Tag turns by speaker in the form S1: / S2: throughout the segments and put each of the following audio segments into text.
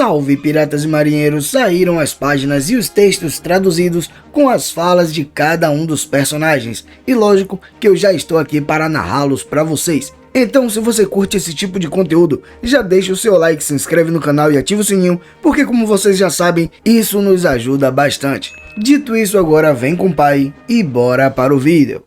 S1: Salve piratas e marinheiros, saíram as páginas e os textos traduzidos com as falas de cada um dos personagens. E lógico que eu já estou aqui para narrá-los para vocês. Então se você curte esse tipo de conteúdo, já deixa o seu like, se inscreve no canal e ativa o sininho, porque como vocês já sabem, isso nos ajuda bastante. Dito isso, agora vem com o pai e bora para o vídeo.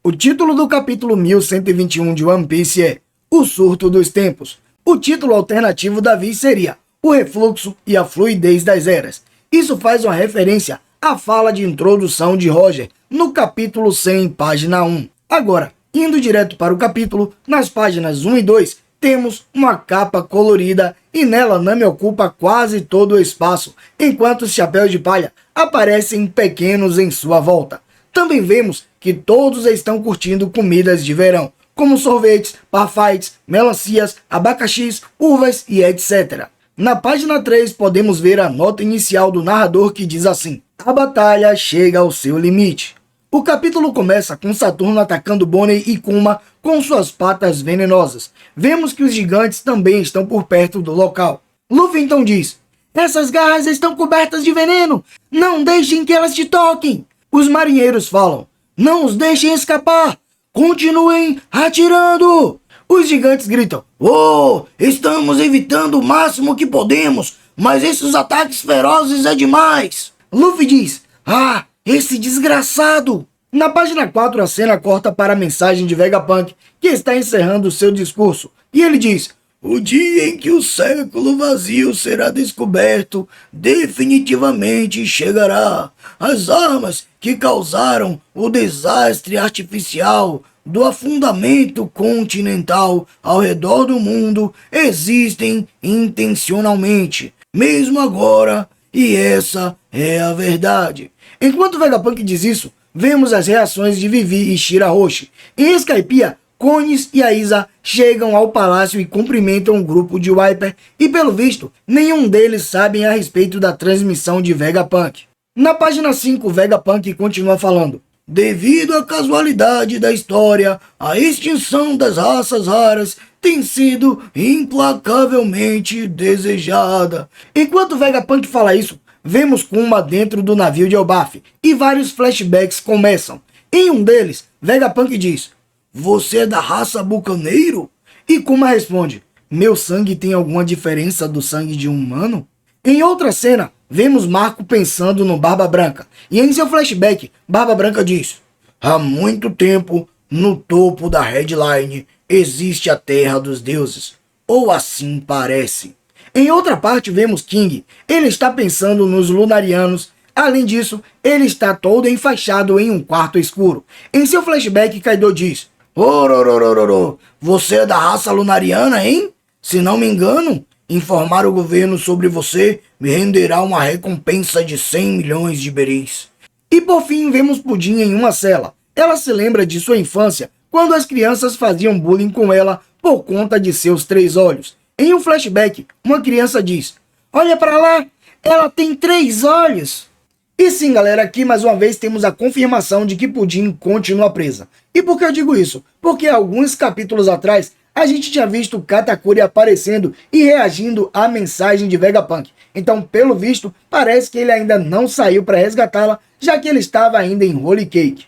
S1: O título do capítulo 1121 de One Piece é O Surto dos Tempos. O título alternativo da Viz seria O Refluxo e a Fluidez das Eras. Isso faz uma referência à fala de introdução de Roger no capítulo 100, página 1. Agora, indo direto para o capítulo, nas páginas 1 e 2, temos uma capa colorida e nela Nami ocupa quase todo o espaço, enquanto os chapéus de palha aparecem pequenos em sua volta. Também vemos que todos estão curtindo comidas de verão, como sorvetes, parfaits, melancias, abacaxis, uvas e etc. Na página 3 podemos ver a nota inicial do narrador que diz assim: a batalha chega ao seu limite. O capítulo começa com Saturno atacando Bonnie e Kuma com suas patas venenosas. Vemos que os gigantes também estão por perto do local. Luffy então diz: essas garras estão cobertas de veneno, não deixem que elas te toquem. Os marinheiros falam: não os deixem escapar, continuem atirando. Os gigantes gritam: oh, estamos evitando o máximo que podemos, mas esses ataques ferozes é demais. Luffy diz: ah, esse desgraçado. Na página 4 a cena corta para a mensagem de Vegapunk, que está encerrando seu discurso, e ele diz: o dia em que o século vazio será descoberto definitivamente chegará. As armas que causaram o desastre artificial do afundamento continental ao redor do mundo existem intencionalmente, mesmo agora, e essa é a verdade. Enquanto Vegapunk diz isso, vemos as reações de Vivi e Shirahoshi. Em Skypiea, Konis e Aiza chegam ao palácio e cumprimentam o grupo de Wiper, e pelo visto, nenhum deles sabem a respeito da transmissão de Vegapunk. Na página 5, Vegapunk continua falando: devido à casualidade da história, a extinção das raças raras tem sido implacavelmente desejada. Enquanto Vegapunk fala isso, vemos Kuma dentro do navio de Elbaf, e vários flashbacks começam. Em um deles, Vegapunk diz: você é da raça bucaneiro? E Kuma responde: meu sangue tem alguma diferença do sangue de um humano? Em outra cena, vemos Marco pensando no Barba Branca, e em seu flashback, Barba Branca diz: há muito tempo, no topo da Headline, existe a Terra dos Deuses, ou assim parece. Em outra parte, vemos King, ele está pensando nos Lunarianos. Além disso, ele está todo enfaixado em um quarto escuro. Em seu flashback, Kaido diz: orororororo, você é da raça lunariana, hein? Se não me engano, informar o governo sobre você me renderá uma recompensa de 100 milhões de beris. E por fim, vemos Pudim em uma cela. Ela se lembra de sua infância, quando as crianças faziam bullying com ela por conta de seus 3 olhos. Em um flashback, uma criança diz: olha para lá, ela tem 3 olhos. E sim, galera, aqui mais uma vez temos a confirmação de que Pudim continua presa. E por que eu digo isso? Porque alguns capítulos atrás, a gente tinha visto Katakuri aparecendo e reagindo à mensagem de Vegapunk. Então, pelo visto, parece que ele ainda não saiu para resgatá-la, já que ele estava ainda em Holy Cake.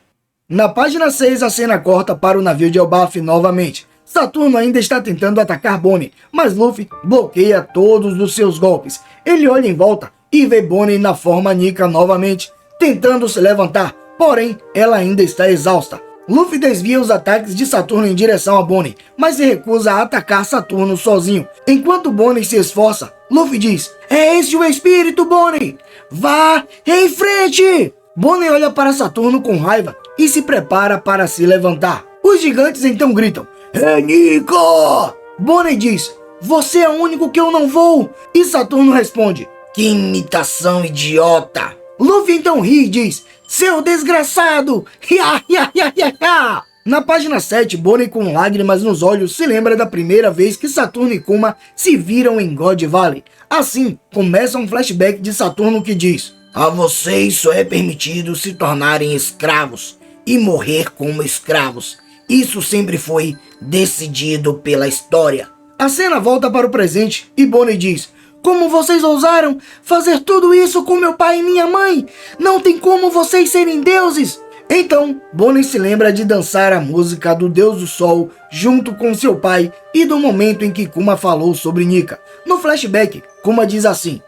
S1: Na página 6, a cena corta para o navio de Elbaf novamente. Saturno ainda está tentando atacar Bonnie, mas Luffy bloqueia todos os seus golpes. Ele olha em volta e vê Bonnie na forma Nika novamente, tentando se levantar, porém ela ainda está exausta. Luffy desvia os ataques de Saturno em direção a Bonnie, mas se recusa a atacar Saturno sozinho. Enquanto Bonnie se esforça, Luffy diz: é esse o espírito, Bonnie! Vá em frente! Bonnie olha para Saturno com raiva e se prepara para se levantar. Os gigantes então gritam: é Nika! Bonnie diz: você é o único que eu não vou! E Saturno responde: que imitação idiota! Luffy então ri e diz: seu desgraçado! Na página 7, Bonnie, com lágrimas nos olhos, se lembra da primeira vez que Saturno e Kuma se viram em God Valley. Assim, começa um flashback de Saturno que diz: a vocês só é permitido se tornarem escravos e morrer como escravos. Isso sempre foi decidido pela história. A cena volta para o presente e Bonnie diz: Como vocês ousaram fazer tudo isso com meu pai e minha mãe? Não tem como vocês serem deuses! Então, Bonnie se lembra de dançar a música do Deus do Sol junto com seu pai e do momento em que Kuma falou sobre Nika. No flashback, Kuma diz assim: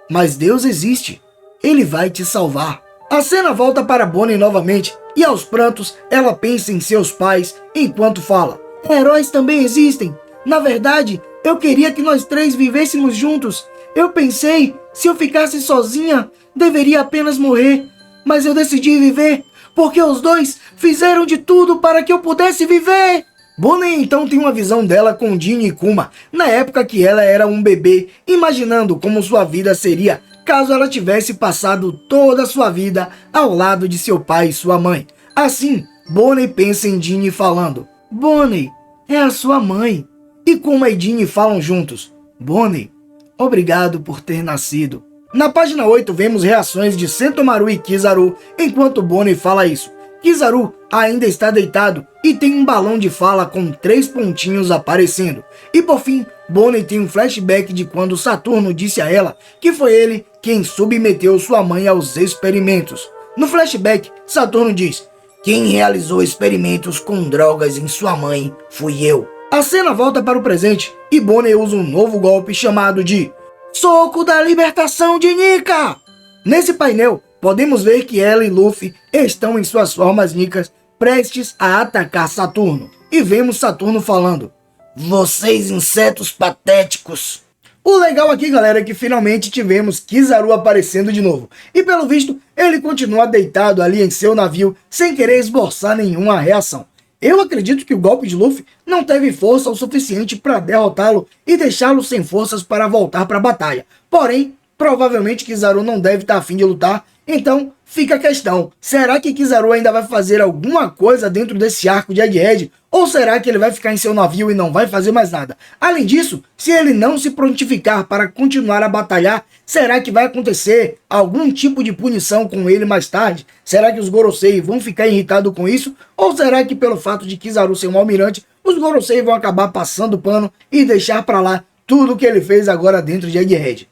S1: "Mas Deus existe. Ele vai te salvar." A cena volta para Bonnie novamente e aos prantos ela pensa em seus pais enquanto fala: "Heróis também existem. Na verdade, eu queria que nós três vivêssemos juntos. Eu pensei, se eu ficasse sozinha, deveria apenas morrer. Mas eu decidi viver, porque os dois fizeram de tudo para que eu pudesse viver." Bonnie então tem uma visão dela com Ginny e Kuma, na época que ela era um bebê, imaginando como sua vida seria caso ela tivesse passado toda a sua vida ao lado de seu pai e sua mãe. Assim, Bonnie pensa em Ginny falando: "Bonnie, é a sua mãe." E Kuma e Ginny falam juntos: "Bonnie, obrigado por ter nascido." Na página 8 vemos reações de Sentomaru e Kizaru enquanto Bonnie fala isso. Kizaru ainda está deitado e tem um balão de fala com 3 pontinhos aparecendo. E por fim, Bonnie tem um flashback de quando Saturno disse a ela que foi ele quem submeteu sua mãe aos experimentos. No flashback, Saturno diz: "Quem realizou experimentos com drogas em sua mãe fui eu." A cena volta para o presente e Bonnie usa um novo golpe chamado de Soco da Libertação de Nika. Nesse painel, podemos ver que ela e Luffy estão em suas formas Nikas, prestes a atacar Saturno. E vemos Saturno falando: "Vocês insetos patéticos." O legal aqui, galera, é que finalmente tivemos Kizaru aparecendo de novo. E pelo visto, ele continua deitado ali em seu navio, sem querer esboçar nenhuma reação. Eu acredito que o golpe de Luffy não teve força o suficiente para derrotá-lo e deixá-lo sem forças para voltar para a batalha. Porém, provavelmente Kizaru não deve estar a fim de lutar, então fica a questão: será que Kizaru ainda vai fazer alguma coisa dentro desse arco de Egghead? Ou será que ele vai ficar em seu navio e não vai fazer mais nada? Além disso, se ele não se prontificar para continuar a batalhar, será que vai acontecer algum tipo de punição com ele mais tarde? Será que os Gorosei vão ficar irritados com isso? Ou será que pelo fato de Kizaru ser um almirante, os Gorosei vão acabar passando pano e deixar para lá tudo o que ele fez agora dentro de Egghead?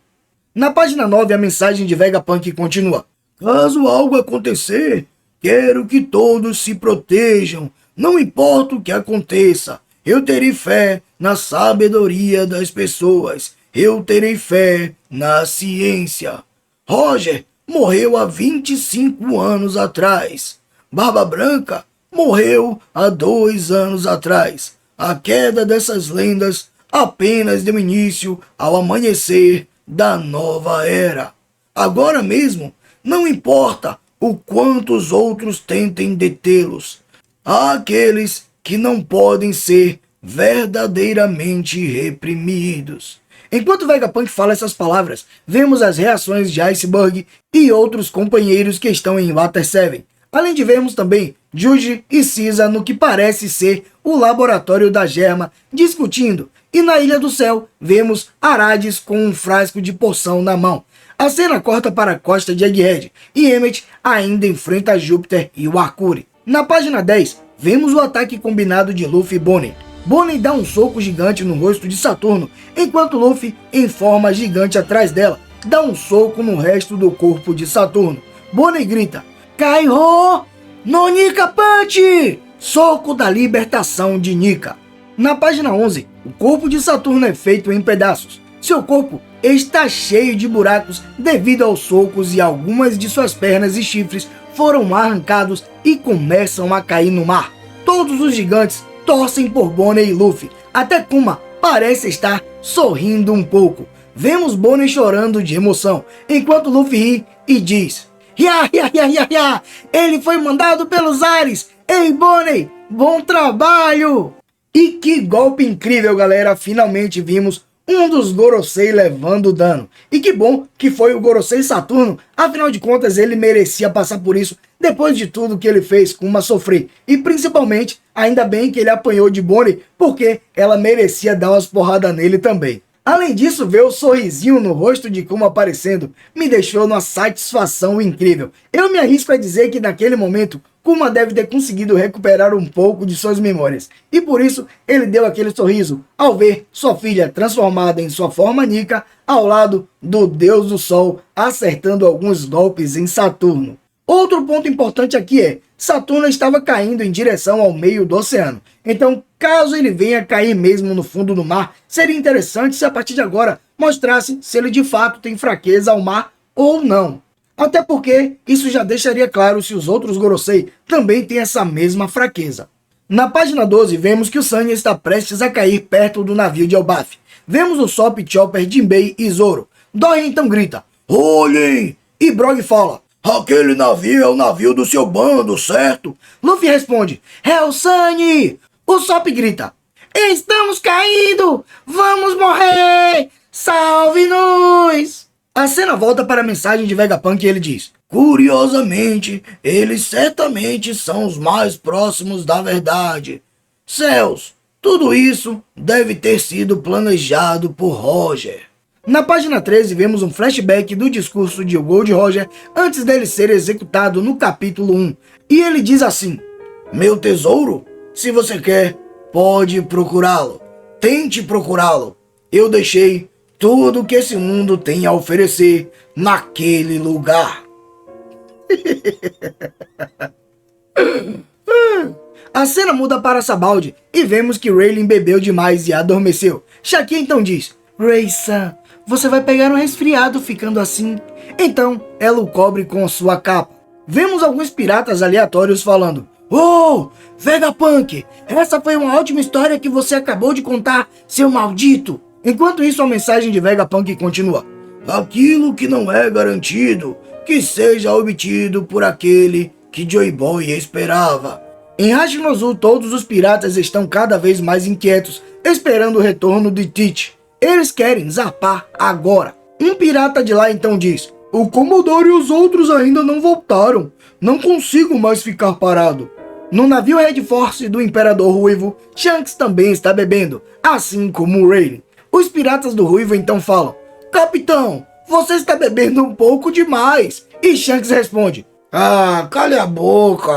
S1: Na página 9, a mensagem de Vegapunk continua: "Caso algo acontecer, quero que todos se protejam. Não importa o que aconteça, eu terei fé na sabedoria das pessoas. Eu terei fé na ciência. Roger morreu há 25 anos atrás. Barba Branca morreu há 2 anos atrás. A queda dessas lendas apenas deu início ao amanhecer da nova era. Agora mesmo, não importa o quanto os outros tentem detê-los, há aqueles que não podem ser verdadeiramente reprimidos." Enquanto Vegapunk fala essas palavras, vemos as reações de Iceberg e outros companheiros que estão em Water 7. Além de vermos também Juji e Caesar no que parece ser o laboratório da Germa discutindo. E na Ilha do Céu, vemos Arades com um frasco de poção na mão. A cena corta para a costa de Egghead e Emmet ainda enfrenta Júpiter e o Arcuri. Na página 10, vemos o ataque combinado de Luffy e Bonnie. Bonnie dá um soco gigante no rosto de Saturno, enquanto Luffy, em forma gigante atrás dela, dá um soco no resto do corpo de Saturno. Bonnie grita: "Kaiho no Nika Punch!" Soco da Libertação de Nika. Na página 11, o corpo de Saturno é feito em pedaços. Seu corpo está cheio de buracos devido aos socos e algumas de suas pernas e chifres foram arrancados e começam a cair no mar. Todos os gigantes torcem por Bonnie e Luffy. Até Kuma parece estar sorrindo um pouco. Vemos Bonnie chorando de emoção, enquanto Luffy ri e diz: "Ya, ya, ya, ya, ya! Ele foi mandado pelos ares! Ei, Bonnie, bom trabalho!" E que golpe incrível, galera! Finalmente vimos um dos Gorosei levando dano. E que bom que foi o Gorosei Saturno, afinal de contas ele merecia passar por isso depois de tudo que ele fez com Kuma sofrer. E principalmente, ainda bem que ele apanhou de Bonnie, porque ela merecia dar umas porradas nele também. Além disso, ver o sorrisinho no rosto de Kuma aparecendo me deixou numa satisfação incrível. Eu me arrisco a dizer que naquele momento, Kuma deve ter conseguido recuperar um pouco de suas memórias, e por isso ele deu aquele sorriso ao ver sua filha transformada em sua forma Nika ao lado do Deus do Sol, acertando alguns golpes em Saturno. Outro ponto importante aqui é, Saturno estava caindo em direção ao meio do oceano, então caso ele venha cair mesmo no fundo do mar, seria interessante se a partir de agora mostrasse se ele de fato tem fraqueza ao mar ou não. Até porque isso já deixaria claro se os outros Gorosei também têm essa mesma fraqueza. Na página 12 vemos que o Sunny está prestes a cair perto do navio de Elbaf. Vemos o Sop, Chopper, Jinbei e Zoro. Dory então grita, olhem! E Brog fala, aquele navio é o navio do seu bando, certo? Luffy responde, é o Sunny! O Sop grita, estamos caindo! Vamos morrer! Salve-nos! A cena volta para a mensagem de Vegapunk e ele diz, curiosamente, eles certamente são os mais próximos da verdade. Céus, tudo isso deve ter sido planejado por Roger. Na página 13 vemos um flashback do discurso de Gold Roger antes dele ser executado no capítulo 1. E ele diz assim, meu tesouro, se você quer, pode procurá-lo. Tente procurá-lo. Eu deixei tudo que esse mundo tem a oferecer naquele lugar. A cena muda para Sabaldi e vemos que Rayleigh bebeu demais e adormeceu. Shaki então diz, Ray-san, você vai pegar um resfriado ficando assim. Então ela o cobre com sua capa. Vemos alguns piratas aleatórios falando, oh, Vegapunk, essa foi uma ótima história que você acabou de contar, seu maldito. Enquanto isso, a mensagem de Vegapunk continua. Aquilo que não é garantido, que seja obtido por aquele que Joy Boy esperava. Em Hashinozu, todos os piratas estão cada vez mais inquietos, esperando o retorno de Teach. Eles querem zarpar agora. Um pirata de lá então diz, o Commodore e os outros ainda não voltaram. Não consigo mais ficar parado. No navio Red Force do Imperador Ruivo, Shanks também está bebendo, assim como Rayleigh. Os piratas do Ruivo então falam, capitão, você está bebendo um pouco demais. E Shanks responde, ah, cale a boca,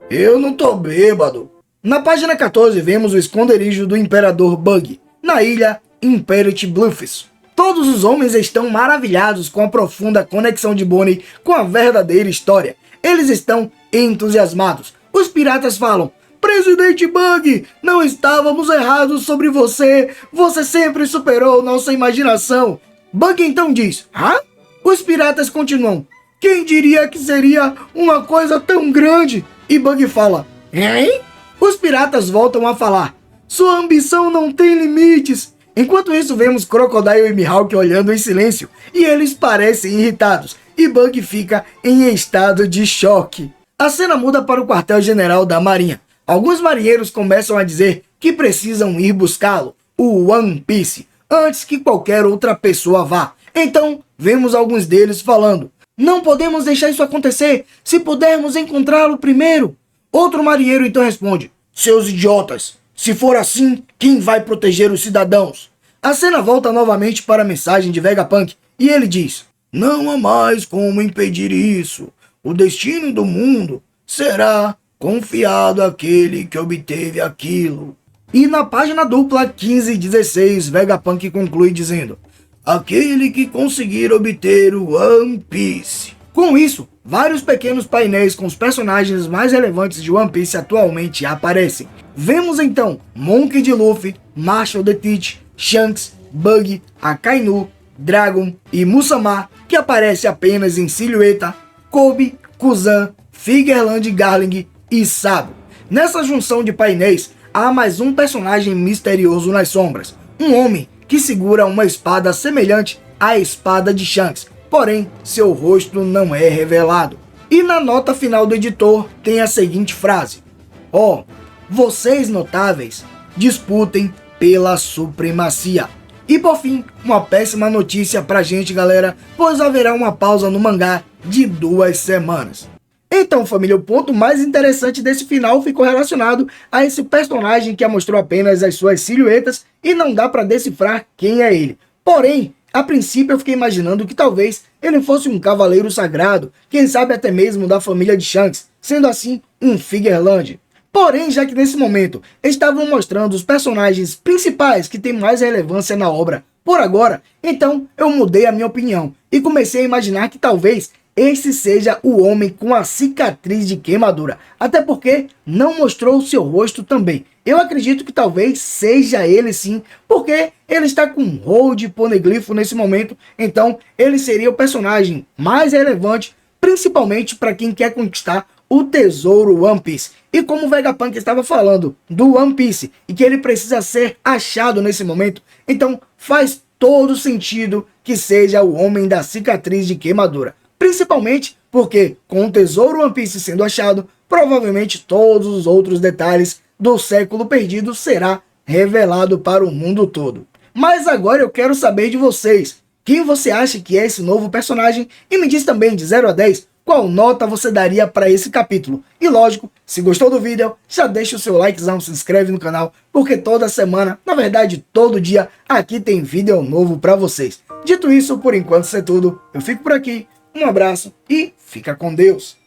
S1: eu não tô bêbado. Na página 14 vemos o esconderijo do Imperador Bug, na ilha Imperity Bluffs. Todos os homens estão maravilhados com a profunda conexão de Bonnie com a verdadeira história. Eles estão entusiasmados. Os piratas falam, Presidente Bug, não estávamos errados sobre você. Você sempre superou nossa imaginação. Bug então diz, hã? Os piratas continuam, quem diria que seria uma coisa tão grande? E Bug fala, hein? Os piratas voltam a falar, sua ambição não tem limites. Enquanto isso, vemos Crocodile e Mihawk olhando em silêncio, e eles parecem irritados, e Bug fica em estado de choque. A cena muda para o quartel-general da Marinha. Alguns marinheiros começam a dizer que precisam ir buscá-lo, o One Piece, antes que qualquer outra pessoa vá. Então, vemos alguns deles falando, não podemos deixar isso acontecer, se pudermos encontrá-lo primeiro. Outro marinheiro então responde, seus idiotas, se for assim, quem vai proteger os cidadãos? A cena volta novamente para a mensagem de Vegapunk, e ele diz, não há mais como impedir isso. O destino do mundo será confiado àquele que obteve aquilo. E na página dupla 15 e 16, Vegapunk conclui dizendo, aquele que conseguir obter o One Piece. Com isso, vários pequenos painéis com os personagens mais relevantes de One Piece atualmente aparecem. Vemos então Monkey D. Luffy, Marshall the Teach, Shanks, Bug, Akainu, Dragon e Musama, que aparece apenas em silhueta, Kobe, Kuzan, Figuerland Garling e Sabo. Nessa junção de painéis, há mais um personagem misterioso nas sombras, um homem que segura uma espada semelhante à espada de Shanks, porém seu rosto não é revelado. E na nota final do editor tem a seguinte frase, ó, vocês notáveis disputem pela supremacia. E por fim, uma péssima notícia pra gente, galera, pois haverá uma pausa no mangá de 2 semanas. Então, família, o ponto mais interessante desse final ficou relacionado a esse personagem que mostrou apenas as suas silhuetas e não dá para decifrar quem é ele. Porém, a princípio eu fiquei imaginando que talvez ele fosse um cavaleiro sagrado, quem sabe até mesmo da família de Shanks, sendo assim um Figuerland. Porém, já que nesse momento estavam mostrando os personagens principais que têm mais relevância na obra por agora, então eu mudei a minha opinião e comecei a imaginar que talvez esse seja o homem com a cicatriz de queimadura, até porque não mostrou o seu rosto também. Eu acredito que talvez seja ele sim, porque ele está com um rol de poneglifo nesse momento, então ele seria o personagem mais relevante, principalmente para quem quer conquistar o tesouro One Piece. E como o Vegapunk estava falando do One Piece e que ele precisa ser achado nesse momento, então faz todo sentido que seja o homem da cicatriz de queimadura. Principalmente porque, com o tesouro One Piece sendo achado, provavelmente todos os outros detalhes do século perdido será revelado para o mundo todo. Mas agora eu quero saber de vocês. Quem você acha que é esse novo personagem? E me diz também de 0 a 10 qual nota você daria para esse capítulo. E lógico, se gostou do vídeo, já deixa o seu likezão, se inscreve no canal, porque toda semana, na verdade todo dia, aqui tem vídeo novo para vocês. Dito isso, por enquanto isso é tudo. Eu fico por aqui. Um abraço e fica com Deus.